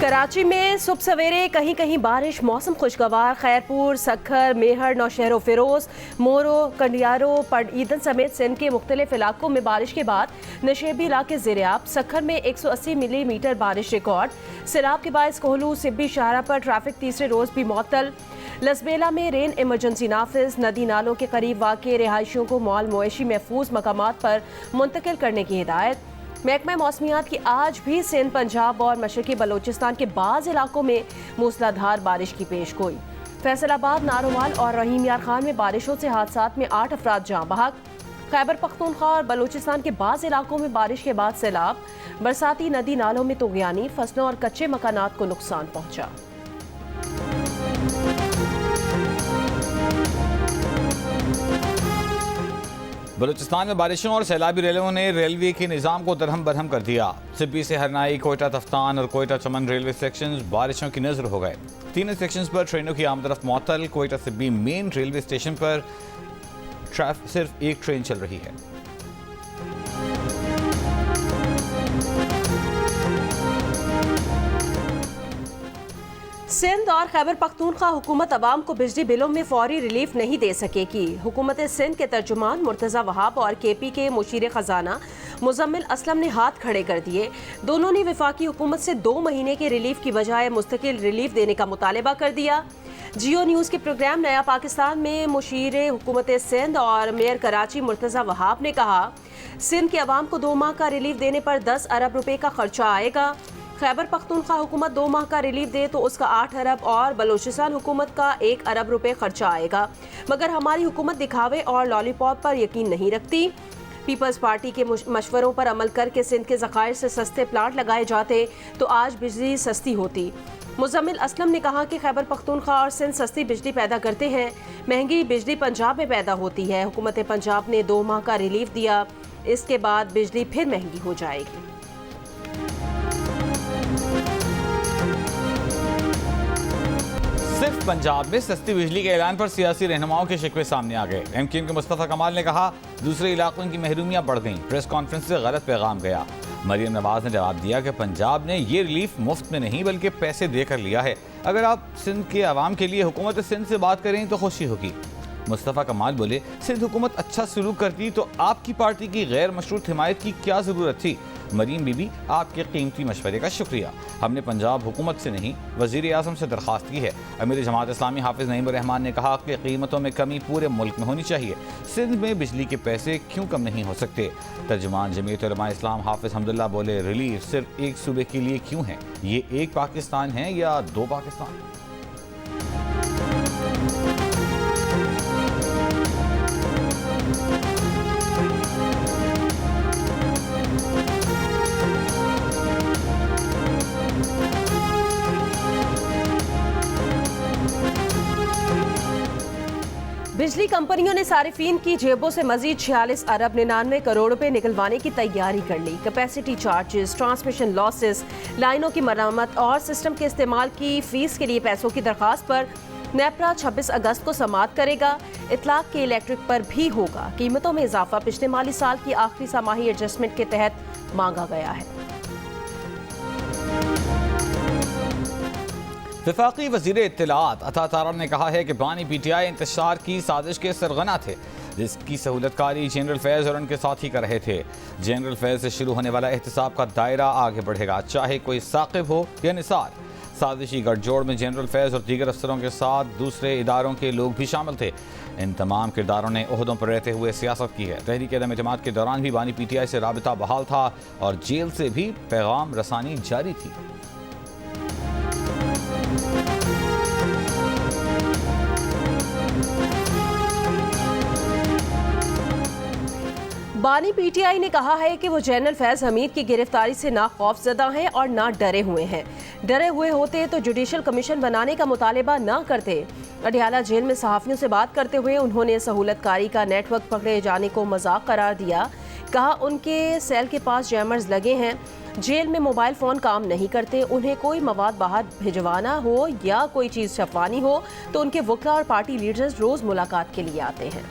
कराची में सुबह सवेरे कहीं कहीं बारिश, मौसम खुशगवार। खैरपुर, सखर, मेहर, नौशहरो फिरोज, मोरो, कंडियारो, पड़ईदन समेत सिंध के मुख्तलिफ इलाकों में बारिश के बाद नशेबी इलाके ज़ेर-ए-आब। सखर में 180 मिलीमीटर बारिश रिकॉर्ड। सैलाब के बायस कोहलू सिब्बी शाहरा पर ट्रैफिक तीसरे रोज भी मुअत्तल। लसबेला में रेन इमरजेंसी नाफिज। नदी नालों के करीब वाक़ रिहायशियों को माल मवेशी महफूज मकामात पर मुंतकिल करने की हिदायत। महकमा मौसमियात की आज भी सिंध, पंजाब और मशरकी बलोचिस्तान के बाज़ इलाकों में मूसलाधार बारिश की पेशगोई। फैसलाबाद, नारोवाल और रहीम यार खान में बारिशों से हादसात में 8 अफराद जाँ बहक। खैबर पख्तूनख्वा और बलोचिस्तान के बाज़ इलाकों में बारिश के बाद सैलाब। बरसाती नदी नालों में तुग़यानी, फसलों और कच्चे मकानात को नुकसान पहुँचा। बलूचिस्तान में बारिशों और सैलाबी रेलों ने रेलवे के निज़ाम को दरहम बरहम कर दिया। सिब्बी से हरनाई, कोयटा तफ्तान और कोयटा चमन रेलवे सेक्शंस बारिशों की नजर हो गए। तीनों सेक्शंस पर ट्रेनों की आमदरफ्त मुअत्तल। Quetta Sibi main railway station पर सिर्फ एक ट्रेन चल रही है। सिंध और खैबर पख्तूनख्वा हुकूमत अवाम को बिजली बिलों में फौरी रिलीफ नहीं दे सकेगी। हुकूमत सिंध के तर्जुमान मुर्तज़ा वहाब और KP के मुशीर खजाना मुजम्मिल असलम ने हाथ खड़े कर दिए। दोनों ने वफाकी हुकूमत से 2 महीने के रिलीफ की बजाय मुस्तकिल रिलीफ देने का मुतालबा कर दिया। जियो न्यूज़ के प्रोग्राम नया पाकिस्तान में मुशीर हुकूमत सिंध और मेयर कराची मुर्तज़ा वहाब ने कहा, सिंध के अवाम को 2 माह का रिलीफ देने पर 10 अरब रुपए का खर्चा आएगा। खैबर पख्तूनख्वा हुकूमत 2 माह का रिलीफ दे तो उसका 8 अरब और बलोचिस्तान हुकूमत का 1 अरब रुपए खर्चा आएगा। मगर हमारी हुकूमत दिखावे और लॉलीपॉप पर यकीन नहीं रखती। पीपल्स पार्टी के मशवरों पर अमल करके सिंध के ज़खायर से सस्ते प्लांट लगाए जाते तो आज बिजली सस्ती होती। मुजम्मिल असलम ने कहा कि खैबर पख्तूनख्वा और सिंध सस्ती बिजली पैदा करते हैं, महंगी बिजली पंजाब में पैदा होती है। हुकूमत पंजाब ने 2 माह का रिलीफ दिया, इसके बाद बिजली फिर महंगी हो जाएगी। सिर्फ पंजाब में सस्ती बिजली के ऐलान पर सियासी रहनुमाओं के शिकवे सामने आ गए। MKM के मुस्तफा कमाल ने कहा, दूसरे इलाकों की महरूमियां बढ़ गईं। प्रेस कॉन्फ्रेंस से गलत पैगाम गया। मरियम नवाज ने जवाब दिया कि पंजाब ने ये रिलीफ मुफ्त में नहीं बल्कि पैसे देकर लिया है। अगर आप सिंध के अवाम के लिए हुकूमत सिंध से बात करें तो खुशी होगी। मुस्तफा कमाल बोले, सिंध हुकूमत अच्छा सलूक करती तो आपकी पार्टी की गैर मशरूत हिमायत की क्या ज़रूरत थी। मरीम बीबी, आपके कीमती मशवरे का शुक्रिया। हमने पंजाब हुकूमत से नहीं, वज़ीर आज़म से दरख्वास्त की है। अमीर जमात इस्लामी हाफिज़ नईम रहमान ने कहा कि कीमतों में कमी पूरे मुल्क में होनी चाहिए। सिंध में बिजली के पैसे क्यों कम नहीं हो सकते। तर्जुमान जमीयत उलमा इस्लाम हाफिज़ हमदुल्ला बोले, रिलीफ सिर्फ एक सूबे के लिए क्यों है। ये एक पाकिस्तान है या 2 पाकिस्तान। बिजली कंपनियों ने सारिफीन की जेबों से मजीद 46 अरब 99 करोड़ रुपए निकलवाने की तैयारी कर ली। कैपेसिटी चार्जेस, ट्रांसमिशन लॉसेस, लाइनों की मरम्मत और सिस्टम के इस्तेमाल की फीस के लिए पैसों की दरख्वास्त पर नेपरा 26 अगस्त को समाअत करेगा। इतलाक के इलेक्ट्रिक पर भी होगा। कीमतों में इजाफा पिछले माली साल की आखिरी समाही एडजस्टमेंट के तहत मांगा गया है। वफाकी वज़ीर इत्तलात अता तारा ने कहा है कि बानी PTI इंतशार की साजिश के सरगना थे, जिसकी सहूलतकारी जनरल फैज़ और उनके साथी कर रहे थे। जनरल फैज़ से शुरू होने वाला एहतिसाब का दायरा आगे बढ़ेगा, चाहे कोई साकिब हो या निसार। साजिशी गठजोड़ में जनरल फैज़ और दीगर अफसरों के साथ दूसरे इदारों के लोग भी शामिल थे। इन तमाम किरदारों ने ओहदों पर रहते हुए सियासत की है। तहरीक अदम एतमाद के दौरान भी बानी PTI से राबिता बहाल था और जेल से भी पैगाम रसानी जारी थी। बानी PTI ने कहा है कि वो जनरल फैज़ हमीद की गिरफ्तारी से ना खौफजदा हैं और ना डरे हुए हैं। डरे हुए होते तो जुडिशल कमीशन बनाने का मुतालबा ना करते। अडियाला जेल में सहाफ़ियों से बात करते हुए उन्होंने सहूलतकारी का नेटवर्क पकड़े जाने को मजाक करार दिया। कहा, उनके सेल के पास जैमर्स लगे हैं। जेल में मोबाइल फ़ोन काम नहीं करते। उन्हें कोई मवाद बाहर भिजवाना हो या कोई चीज़ छपवानी हो तो उनके वकला और पार्टी लीडर्स रोज़ मुलाकात के लिए आते हैं।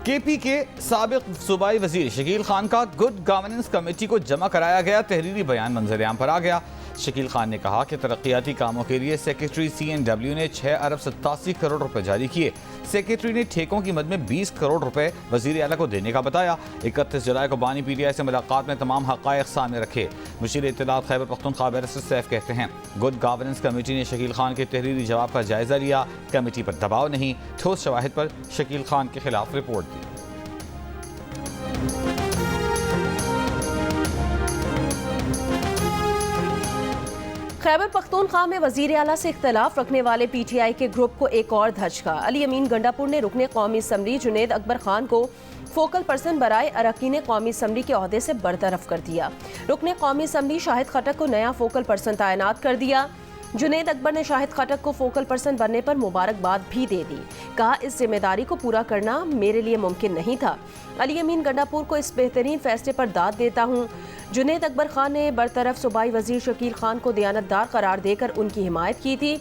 केपी के साबिक सूबाई वजीर शकील खान का गुड गवर्नेंस कमेटी को जमा कराया गया तहरीरी बयान मंजर-ए-आम पर आ गया। शकील खान ने कहा कि तरक्याती कामों के लिए सेक्रेटरी CNW ने 6 अरब 87 करोड़ रुपए जारी किए। सेक्रेटरी ने ठेकों की मद में 20 करोड़ रुपए वजीर आला को देने का बताया। 31 जुलाई को बानी PTI से मुलाकात में तमाम हक़ाइक़ सामने रखे। मुशीर इत्तलात खैबर पख्तूनख्वा बैरिस्टर सैफ कहते हैं, गुड गवर्नेंस कमेटी ने शकील खान के तहरीरी जवाब का जायजा लिया। कमेटी पर दबाव नहीं, ठोस शवाहिद पर शकील खान के खिलाफ रिपोर्ट दी। खैबर पख्तूनख्वा में वजीर आला से इख्तलाफ रखने वाले PTI के ग्रुप को एक और धचका। अली अमीन गंडापुर ने रुकने कौमी असम्बली जुनेद अकबर खान को फोकल पर्सन बराए अरकान कौमी असम्बली के ओहदे से बरतरफ कर दिया। रुकने कौमी असम्बली शाहिद खटक को नया फोकल पर्सन तैनात कर दिया। जुनेद अकबर ने शाहिद खटक को फोकल पर्सन बनने पर मुबारकबाद भी दे दी। कहा, इस जिम्मेदारी को पूरा करना मेरे लिए मुमकिन नहीं था। अली अमीन गंडापुर को इस बेहतरीन फैसले पर दाद देता हूँ। जुनेद अकबर खान ने बरतरफ सूबाई वजीर शकील खान को दयानतदार करार देकर उनकी हिमायत की थी।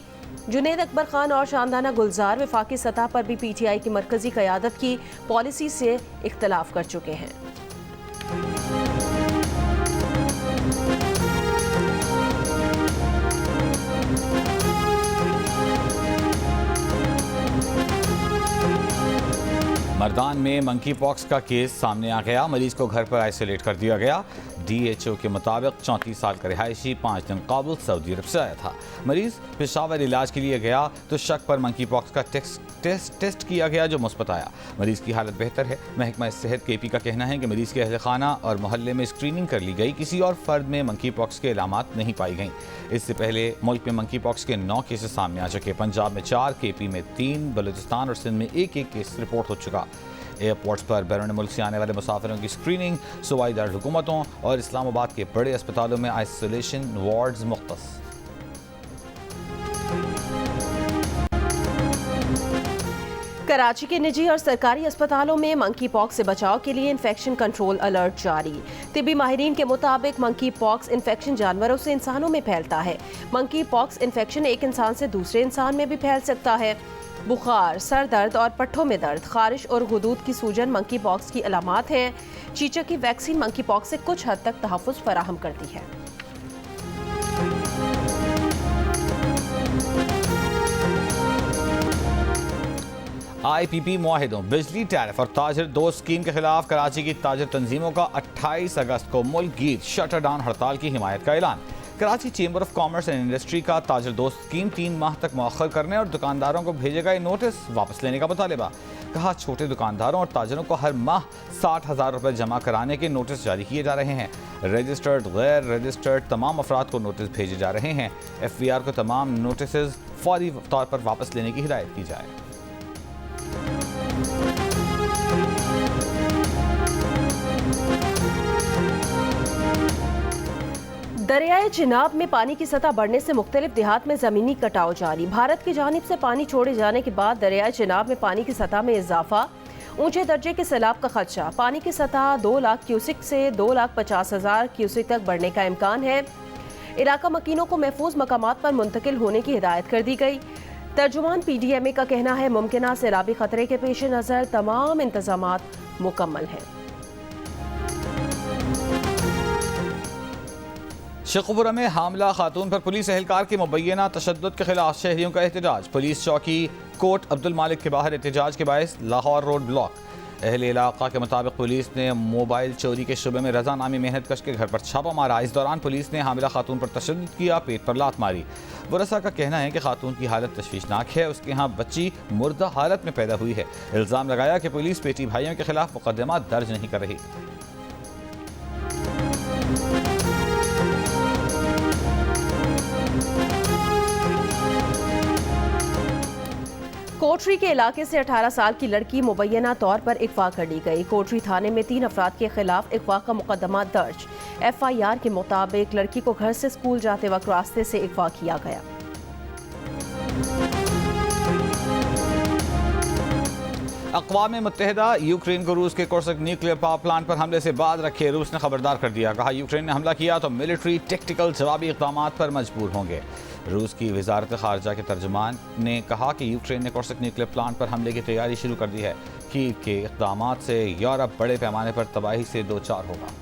जुनेद अकबर खान और शानदाना गुलजार वफाकी सतह पर भी PTI की मरकजी क़यादत की पॉलिसी से इख्तलाफ कर चुके हैं। मर्दान में मंकी पॉक्स का केस सामने आ गया। मरीज को घर पर आइसोलेट कर दिया गया। DHO के मुताबिक 34 साल का रिहायशी 5 दिन काबुल सऊदी अरब से आया था। मरीज पेशावर इलाज के लिए गया तो शक पर मंकी पॉक्स का टेस्ट किया गया जो मुस्बत आया। मरीज की हालत बेहतर है। महकमा सेहत KP का कहना है कि मरीज के अहल खाना और मोहल्ले में स्क्रीनिंग कर ली गई। किसी और फर्द में मंकी पॉक्स के अलामात नहीं पाई गई। इससे पहले मुल्क में मंकी पॉक्स के 9 केसेस सामने आ चुके। पंजाब में 4, KP में 3, बलूचिस्तान और सिंध में एक केस रिपोर्ट हो चुका। एयरपोर्ट्स पर बैरून मुल्क से आने वाले मुसाफिरों की स्क्रीनिंग, सूबाई दारकूमतों और इस्लामाबाद के बड़े अस्पतालों में आइसोलेशन वार्ड्स मुख्तस। कराची के निजी और सरकारी अस्पतालों में मंकी पॉक्स से बचाव के लिए इन्फेक्शन कंट्रोल अलर्ट जारी। तिब्बी माहिरीन के मुताबिक मंकी पॉक्स इन्फेक्शन जानवरों से इंसानों में फैलता है। मंकी पॉक्स इन्फेक्शन एक इंसान से दूसरे इंसान में भी फैल सकता है। बुखार, सर दर्द और पट्ठों में दर्द, खारिश और गुदूद की सूजन मंकी पॉक्स की अलामात हैं। चीचक की वैक्सीन मंकी पॉक्स से कुछ हद तक तहफ़्फ़ुज़ फराहम करती है। IPP मुआहिदों, बिजली टैरिफ और ताजर दोस्त स्कीम के खिलाफ कराची की ताजर तंजीमों का 28 अगस्त को मुल्क गीर शटर डाउन हड़ताल की हिमायत का ऐलान। Karachi chamber of commerce and industry का ताजर दोस्त स्कीम 3 माह तक मौखर करने और दुकानदारों को भेजे गए नोटिस वापस लेने का मुतालिबा। कहा, छोटे दुकानदारों और ताजरों को हर माह 60,000 रुपये जमा कराने के नोटिस जारी किए जा रहे हैं। रजिस्टर्ड, गैर रजिस्टर्ड तमाम अफराद को नोटिस भेजे जा रहे हैं। FVR को तमाम नोटिस फौरी तौर पर वापस लेने की हिदायत की जाए। दरियाए चिनाब में पानी की सतह बढ़ने से मुख्तलिफ देहात में ज़मीनी कटाव जारी। भारत की जानिब से पानी छोड़े जाने के बाद दरियाए चिनाब में पानी की सतह में इजाफा, ऊंचे दर्जे के सैलाब का खदशा। पानी की सतह 2 लाख क्यूसिक से 2,50,000 क्यूसिक तक बढ़ने का इम्कान है। इलाका मकीनों को महफूज मकामात पर मुंतकिल होने की हिदायत कर दी गई। तर्जुमान PDMA का कहना है, मुमकिना सैलाबी खतरे के पेश नज़र तमाम इंतजामात मुकम्मल हैं। शेखुपुरा में हामला खातून पर पुलिस एहलकार के मुबैना तशद्दुद के खिलाफ शहरियों का एहतजाज। पुलिस चौकी कोट अब्दुल मालिक के बाहर एहतजाज के बायस लाहौर रोड ब्लॉक। अहले इलाका के मुताबिक पुलिस ने मोबाइल चोरी के शुबे में रजा नामी मेहनत कश के घर पर छापा मारा। इस दौरान पुलिस ने हामिला खातून पर तशद्दुद किया, पेट पर लात मारी। वरसा का कहना है कि खातून की हालत तशवीशनाक है। उसके यहाँ बच्ची मुर्दा हालत में पैदा हुई है। इल्ज़ाम लगाया कि पुलिस बेटी भाइयों के खिलाफ मुकदमा दर्ज नहीं कर रही। कोटरी के इलाके से 18 साल की लड़की मुबैना तौर पर अगवा कर ली गई। कोटरी थाने में 3 अफराद के खिलाफ अगवा का मुकदमा दर्ज। FIR के मुताबिक लड़की को घर से स्कूल जाते वक्त रास्ते से अगवा किया गया। अक़वाम मुत्तहिदा यूक्रेन को रूस के कोर्सक न्यूक्लियर पावर प्लांट पर हमले से बाद रखे रूस ने खबरदार कर दिया। कहा, यूक्रेन ने हमला किया तो मिलिट्री टेक्टिकल जवाबी इक़दामात पर मजबूर होंगे। रूस की वजारत खारजा के तर्जुमान ने कहा कि यूक्रेन ने कोर्स्क न्यूक्लियर प्लांट पर हमले की तैयारी शुरू कर दी है। कीव के इक़दाम से यूरोप बड़े पैमाने पर तबाही से दो चार होगा।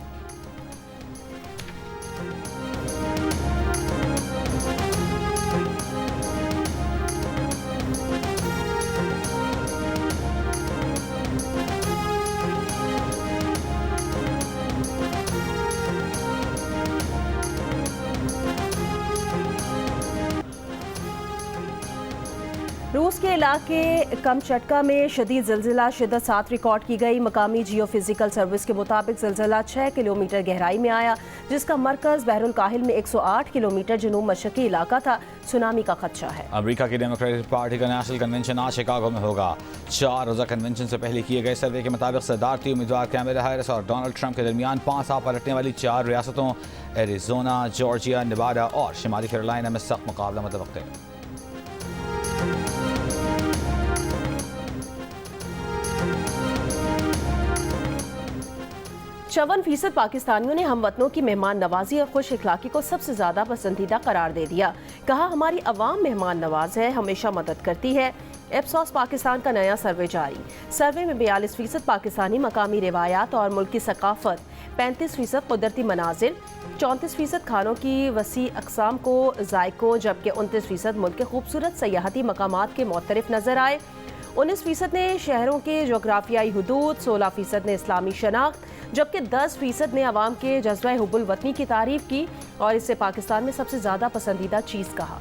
रूस के इलाके कमचटका में शदीद ज़िलज़िला शिद्दत 7 रिकॉर्ड की गई। मकामी जियोफिजिकल सर्विस के मुताबिक ज़िलज़िला 6 किलोमीटर गहराई में आया, जिसका मरकज़ बहरुल काहिल में 108 किलोमीटर जनूब मशरक़ी इलाका था। सुनामी का खदशा है। अमेरिका की डेमोक्रेटिक पार्टी का नेशनल कन्वेंशन आज शिकागो में होगा। 4 रोज़ा कन्वेंशन से पहले किए गए सर्वे के मुताबिक सदारती उम्मीदवार कैमला हैरिस और डोनाल्ड ट्रंप के दरमियान 5 साल पलटने वाली 4 रियासतों एरिजोना, जॉर्जिया, नेवाडा और शिमाली कैरोलिना में सख्त मुकाबला मुतवक्किल है। चौवन फीसद पाकिस्तानियों ने हमवतनों की मेहमान नवाजी और खुश इखलाकी को सबसे ज्यादा पसंदीदा करार दे दिया। कहा, हमारी अवाम मेहमान नवाज है, हमेशा मदद करती है। एप्सॉस पाकिस्तान का नया सर्वे जारी। सर्वे में 42% पाकिस्तानी मकामी रिवायात और मुल्क की सकाफत, 35% कुदरती मनाजिर, 34% खानों की वसी अकसाम को जायकों, जबकि 29% मुल्क के खूबसूरत सयाहती मकामात के मुख्तलिफ नजर आए। 19% ने शहरों के जोग्राफियाई हुदूद, 16% ने इस्लामी शनाख्त, जबकि 10% ने अवाम के जज्बा हुब्बुल वतनी की तारीफ की और इसे पाकिस्तान में सबसे ज़्यादा पसंदीदा चीज़ कहा।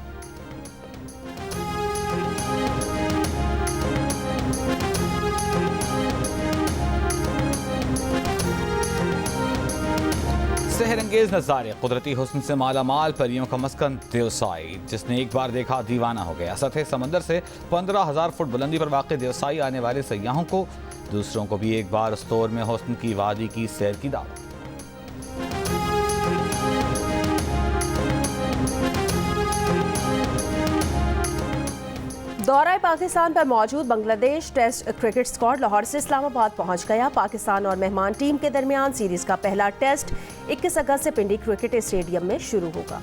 सहरंगेज नज़ारे, कुदरती हुस्न से माला माल परियों का मस्कन देवसाई, जिसने एक बार देखा दीवाना हो गया। सतह समंदर से 15,000 फुट बुलंदी पर वाक़ देवसाई आने वाले सयाहों को, दूसरों को भी एक बार उस दौर में हुस्न की वादी की सैर की दावत। दौरा पाकिस्तान पर मौजूद Bangladesh test cricket squad Lahore से इस्लामाबाद पहुंच गया। पाकिस्तान और मेहमान टीम के दरमियान सीरीज का पहला टेस्ट 21 अगस्त से पिंडी क्रिकेट स्टेडियम में शुरू होगा।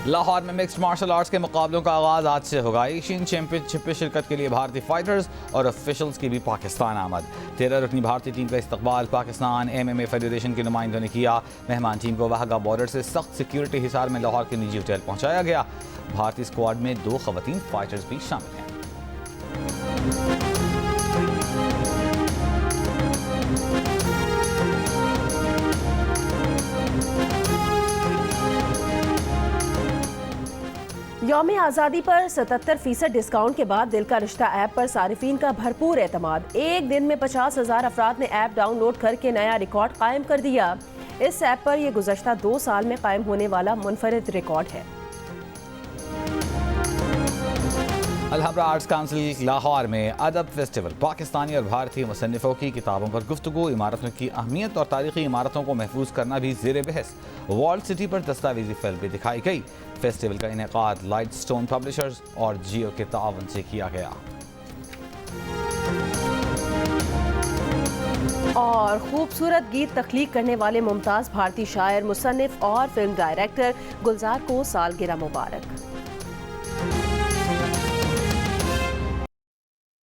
लाहौर में मिक्स्ड मार्शल आर्ट्स के मुकाबलों का आगाज आज से होगा। एशियन चैंपियनशिप में शिरकत के लिए भारतीय फाइटर्स और ऑफिशियल्स की भी पाकिस्तान आमद। 13 रुकनी भारतीय टीम का इस्तकबाल पाकिस्तान MMA फेडरेशन के नुमाइंदों ने किया। मेहमान टीम को वाहगा बॉर्डर से सख्त सिक्योरिटी हिसार में लाहौर के निजी होटल पहुंचाया गया। भारतीय स्क्वाड में 2 खवातीन फाइटर्स भी शामिल हैं। यौम आज़ादी पर 77% डिस्काउंट के बाद दिल का रिश्ता ऐप पर सारिफीन का भरपूर एतमाद। एक दिन में 50,000 अफराद ने ऐप डाउनलोड करके नया रिकॉर्ड कायम कर दिया। इस ऐप पर यह गुज़श्ता 2 साल में कायम होने वाला मुनफरिद रिकॉर्ड है। अलहमरा आर्ट्स काउंसिल लाहौर में अदब फेस्टिवल, पाकिस्तानी और भारतीय मुसन्निफों की किताबों पर गुफ्तगू, इमारतों की अहमियत और तारीखी इमारतों को महफूज करना भी ज़ेर बहस। वॉल्ड सिटी पर दस्तावेजी फिल्म भी दिखाई गई। फेस्टिवल का इनेकाद लाइट स्टोन पब्लिशर्स और जियो के तावन से किया गया। और खूबसूरत गीत तख्लीक करने वाले मुमताज़ भारतीय शायर, मुसन्निफ और फिल्म डायरेक्टर गुलजार को सालगिरह मुबारक।